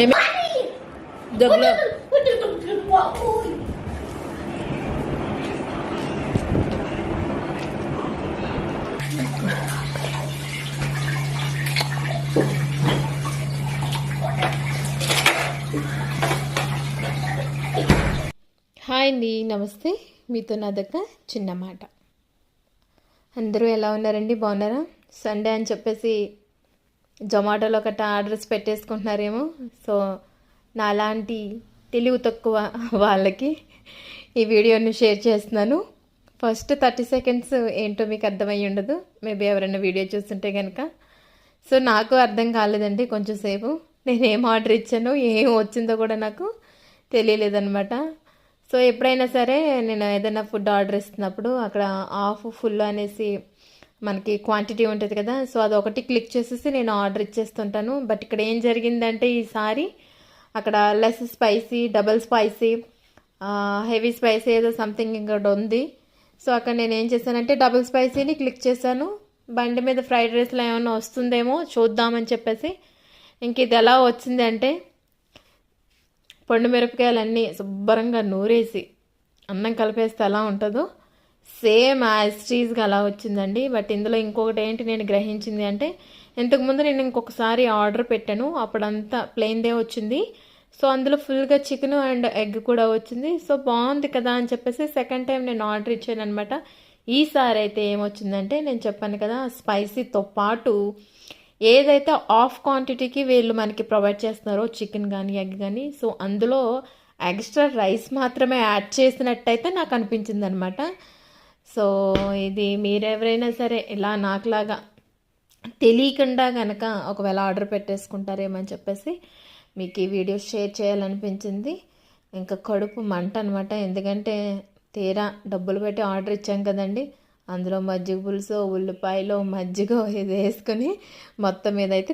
ఏమి దగ్గర హాయ్ అండి, నమస్తే. మీతో నా దగ్గర చిన్న మాట. అందరూ ఎలా ఉన్నారండి? బాగున్నారా? సండే అని చెప్పేసి జొమాటోలో గట్ట ఆర్డర్స్ పెట్టేసుకుంటున్నారేమో. సో నాలాంటి తెలివి తక్కువ వాళ్ళకి ఈ వీడియోని షేర్ చేస్తున్నాను. ఫస్ట్ 30 సెకండ్స్ ఏంటో మీకు అర్థమయ్యి ఉండదు, మేబీ ఎవరైనా వీడియో చూస్తుంటే కనుక. సో నాకు అర్థం కాలేదండి కొంచెం సేపు. నేను ఏం ఆర్డర్ ఇచ్చానో ఏం వచ్చిందో కూడా నాకు తెలియలేదన్నమాట. సో ఎప్పుడైనా సరే నేను ఏదైనా ఫుడ్ ఆర్డర్ ఇస్తున్నప్పుడు అక్కడ ఆఫ్ ఫుల్ అనేసి మనకి క్వాంటిటీ ఉంటుంది కదా, సో అదొకటి క్లిక్ చేసేసి నేను ఆర్డర్ ఇచ్చేస్తుంటాను. బట్ ఇక్కడ ఏం జరిగిందంటే ఈసారి అక్కడ less spicy, double spicy, heavy spicy ఏదో సంథింగ్ ఇక్కడ ఉంది. సో అక్కడ నేను ఏం చేశానంటే డబుల్ స్పైసీని క్లిక్ చేశాను. బండి మీద ఫ్రైడ్ రైస్లో ఏమైనా వస్తుందేమో చూద్దామని చెప్పేసి. ఇంక ఇది ఎలా వచ్చింది అంటే పండు మిరపకాయలన్నీ శుభ్రంగా నూరేసి అన్నం కలిపేస్తే ఎలా ఉంటుందో సేమ్ యాజ్ టీజ్గా అలా వచ్చిందండి. బట్ ఇందులో ఇంకొకటి ఏంటి నేను గ్రహించింది అంటే, ఇంతకుముందు నేను ఇంకొకసారి ఆర్డర్ పెట్టాను, అప్పుడంతా ప్లెయిన్దే వచ్చింది. సో అందులో ఫుల్గా చికెన్ అండ్ ఎగ్ కూడా వచ్చింది. సో బాగుంది కదా అని చెప్పేసి సెకండ్ టైం నేను ఆర్డర్ ఇచ్చాను అనమాట. ఈసారి అయితే ఏమొచ్చిందంటే, నేను చెప్పాను కదా స్పైసీతో పాటు ఏదైతే ఆఫ్ క్వాంటిటీకి వీళ్ళు మనకి ప్రొవైడ్ చేస్తున్నారో చికెన్ కానీ ఎగ్ కానీ, సో అందులో ఎక్స్ట్రా రైస్ మాత్రమే యాడ్ చేసినట్టయితే నాకు అనిపించింది అనమాట. సో ఇది మీరెవరైనా సరే ఇలా నాకులాగా తెలియకుండా కనుక ఒకవేళ ఆర్డర్ పెట్టేసుకుంటారేమని చెప్పేసి మీకు ఈ వీడియో షేర్ చేయాలనిపించింది. ఇంకా కడుపు మంట అనమాట. ఎందుకంటే తీరా డబ్బులు పెట్టి ఆర్డర్ ఇచ్చాం కదండి, అందులో మజ్జిగ పులుసు, ఉల్లిపాయలు, మజ్జిగ ఇది వేసుకొని మొత్తం మీద అయితే